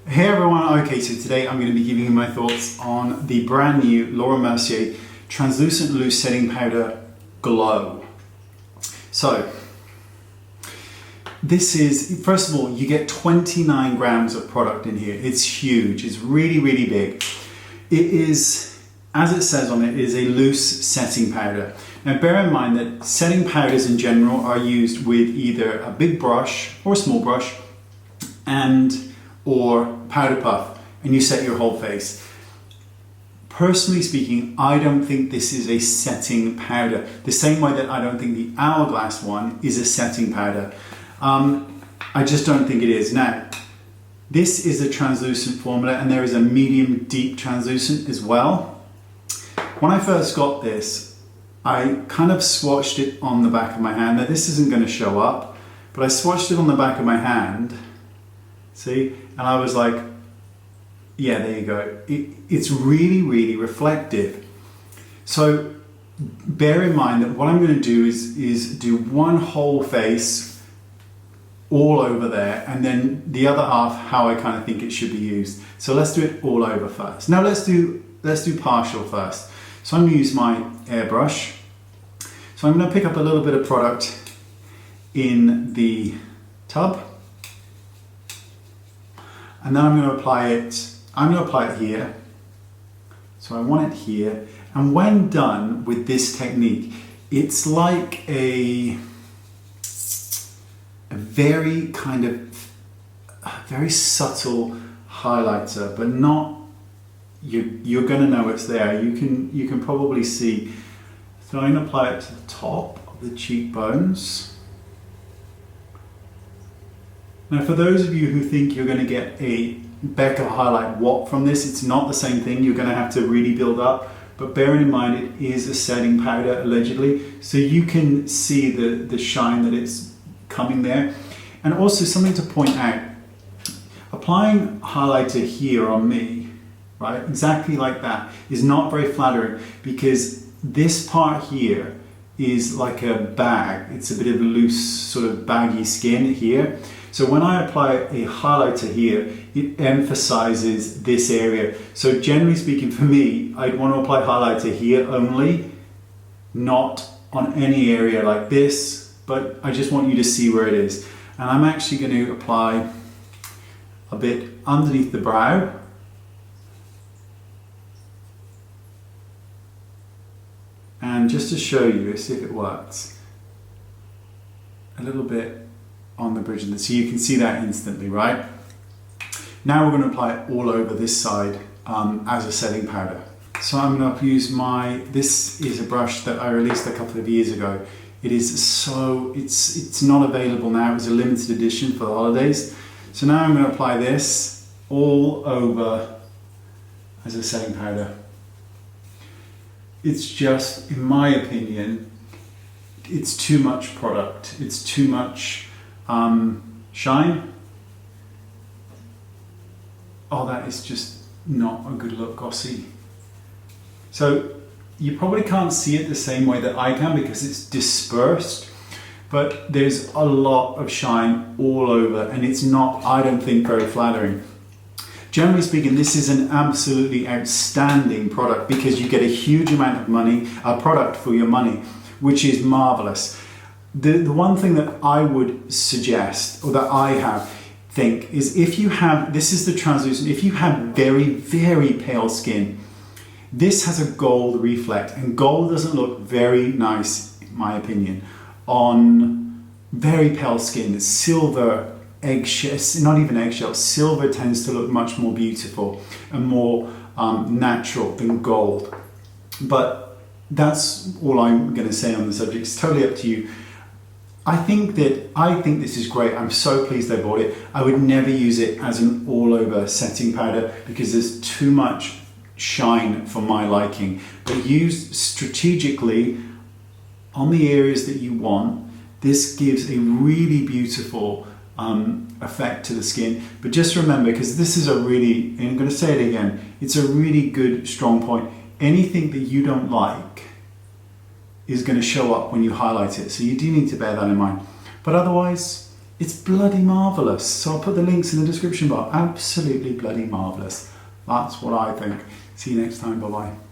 Hey everyone, okay, so today I'm going to be giving you my thoughts on the brand new Laura Mercier Translucent Loose Setting Powder Glow. So, this is, first of all, you get 29 grams of product in here. It's huge, it's really, really big. It is, as it says on it, is a loose setting powder. Now bear in mind that setting powders in general are used with either a big brush or a small brush or powder puff, and you set your whole face. Personally speaking, I don't think this is a setting powder, the same way that I don't think the Hourglass one is a setting powder. I just don't think it is. Now, this is a translucent formula, and there is a medium deep translucent as well. When I first got this, I kind of swatched it on the back of my hand. Now this isn't going to show up, but I swatched it on the back of my hand, see, and I was like, yeah, there you go. It's really, really reflective. So bear in mind that what I'm going to do is do one whole face all over there, and then the other half how I kind of think it should be used. So let's do it all over first. Now let's do partial first. So I'm going to use my airbrush. So I'm going to pick up a little bit of product in the tub, and then I'm going to apply it. I'm going to apply it here. So I want it here. And when done with this technique, it's like a very kind of very subtle highlighter, but not, you're going to know it's there. You can probably see. So I'm going to apply it to the top of the cheekbones. Now for those of you who think you're going to get a Becca highlight wop from this, it's not the same thing. You're going to have to really build up, but bearing in mind it is a setting powder allegedly, so you can see the shine that it's coming there. And also something to point out, applying highlighter here on me, right, exactly like that, is not very flattering, because this part here is like a bag. It's a bit of a loose sort of baggy skin here. So when I apply a highlighter here, it emphasizes this area. So generally speaking for me, I'd want to apply highlighter here only, not on any area like this, but I just want you to see where it is. And I'm actually going to apply a bit underneath the brow. And just to show you, see if it works, a little bit on the bridge of the, so you can see that instantly, right? Now we're going to apply it all over this side as a setting powder. So I'm going to use this is a brush that I released a couple of years ago. It is it's not available now. It was a limited edition for the holidays. So now I'm going to apply this all over as a setting powder. It's just, in my opinion, it's too much product. It's too much shine. Oh, that is just not a good look, Gossy. So you probably can't see it the same way that I can because it's dispersed, but there's a lot of shine all over, and it's not, I don't think, very flattering. Generally speaking, this is an absolutely outstanding product because you get a huge amount of money, a product for your money, which is marvelous. The one thing that I would suggest, or that I think, is if you have, this is the translucent, if you have very, very pale skin, this has a gold reflect, and gold doesn't look very nice, in my opinion, on very pale skin. Silver, eggshell, not even eggshell, silver tends to look much more beautiful and more natural than gold. But that's all I'm going to say on the subject. It's totally up to you. I think this is great. I'm so pleased I bought it. I would never use it as an all-over setting powder because there's too much shine for my liking. But used strategically on the areas that you want, this gives a really beautiful effect to the skin. But just remember, because this is a really, and I'm going to say it again, it's a really good strong point. Anything that you don't like is going to show up when you highlight it, so you do need to bear that in mind. But otherwise, It's bloody marvellous. So I'll put the links in the description bar. Absolutely bloody marvellous. That's what I think. See you next time. Bye-bye.